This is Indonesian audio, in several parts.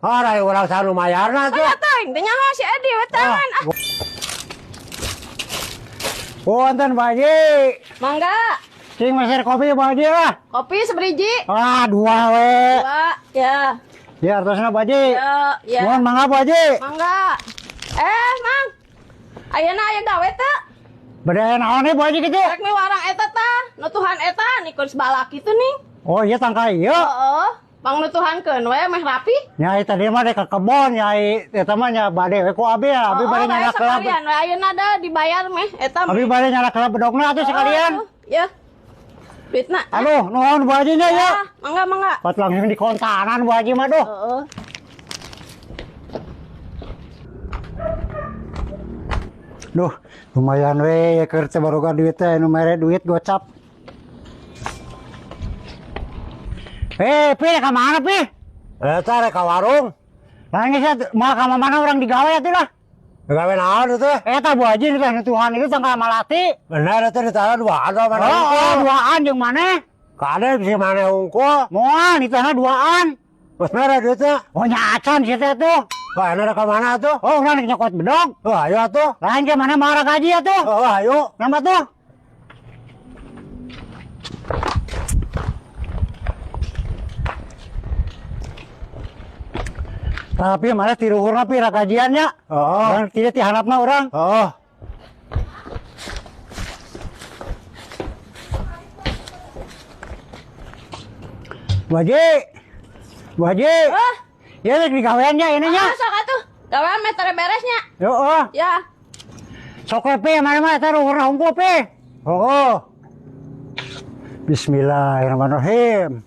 Harai urang sanu mayarna tuh. Aya teuing teh nyaho si Edi we tangan. Punten Pak Haji. Mangga. Cing meser kopi Pak Haji lah. Kopi seberiji. Dua we. Dua, ya. Ya artosna Pak Haji. Ya. Mohon mangga Pak Haji. Mangga. Mang. Ayeuna aya gawe teu? Beda naon nih Pak Haji kitu? Rek mi warang eta tah, nutuhan eta nikur sebalak kitu nih. Oh iya tangka ieu. Heeh. Pang nutuhankeun we meh rapi. Nyai tadi mah dek ke kebon nyai eta mah nya bade we ku abi ya, abi bade nyala kelab. Sekalian we ayeuna da dibayar meh eta. Abi bade nyala kelab bedogna atuh sekalian. Ya. Duitna. Aduh, nuhun Bu Haji nya ya. Mangga. Pat langsung di kontanan Bu Haji mah duh. Heeh. Duh, lumayan we keur teh baruga duit teh nu mere duit gocap. Pi, ka mana Pi? Eta rek ka warung. Lah geus mah ka mana orang digawe atuh lah. Gawe naon itu? Eta Bu Haji teh Tuhan itu tanggal malati. Bener eta ditara duaan mana? Oh, duaan jeung maneh? Kade bisa maneh unggul. Moal ditana duaan. Geus mere duit teh. Oh nya acan si teh tuh. Wah, ini ke mana tuh? Oh, udah nyokot bedog. Oh, ayo tuh. Lain ke mana marah gaji ya tuh? Oh, ayo. Nambah tuh. Tapi mana tiruhurna pi rakajiannya? Oh. Dan tidak tihanapna orang. Oh. Bu Haji. Ya lagi digaweannya ininya. Sok atuh. Gawean meter beresnya. Yo, Ya. Sok pe mana mah eta ruhurna hungkul pe. Oh. Bismillahirrahmanirrahim.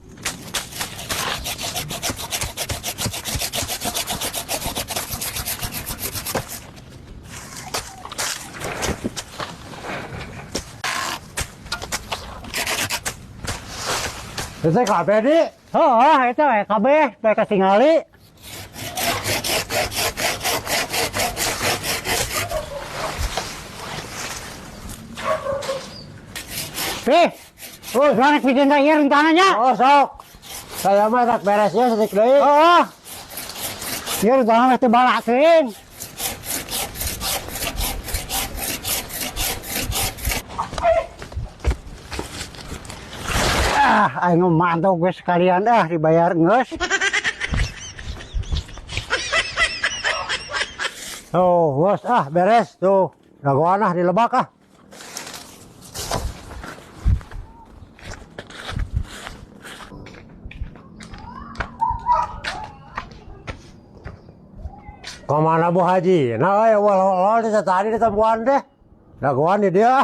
Itu kabeh di. Oh, itu kabeh bae katingali. Oh, sekarang bikin tak iya rencananya. Oh, sok. Saya mah tak beresnya sedikit deui. Oh. Iya rencana mesti balakeun. Ayo mantau gue sekalian dibayar nges. Tuh, bos beres tuh. Dagoan dilebak Kemana Bu Haji? Nah, walau tadi ditemuan deh. Dagoan di dia.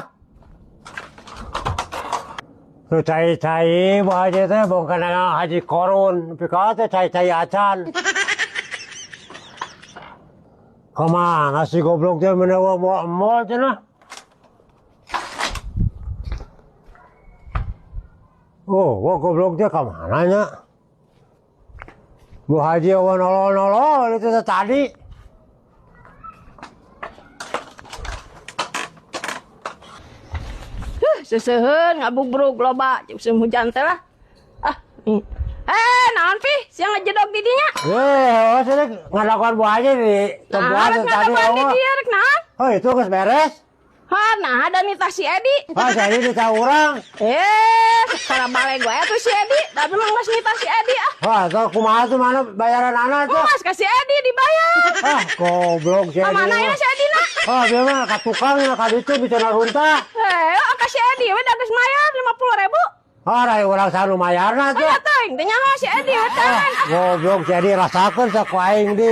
Tuh cai-cai Bu Haji teh bukan Haji Korun, tapi kau teh cai-cai acan. Kemana sih goblok teh menewa mall cenah? Oh, goblok teh kemana nya? Bu Haji awan nolol-nolol itu tadi. Seseuheun ngabugrug loba musim hujan teh lah. Naon pi? Siang ngejedog di dinya. Sedek ngadakuan Bu Haji di tempat tadi. Ngadakuan di dieu rek naon? Oh, itu geus beres. Nah ada nita si Edi. Si Edi ditanya urang. Sekarang balik gue tuh si Edi. Tapi mah nggak nita si Edi Tuh kumaha tuh mana bayaran anak tuh? Mas kasih Edi dibayar. Goblok si Edi. Mana ya si Edi nak? Dia mah ka tukang ka ditu bicara runta. Kasih Edi, we dados mayar 50.000. Rai urang sanu mayarna tuh. Aya teuing teh nyaho si Edi we tangan. Goblok si Edi rasakeun sak ku aing di.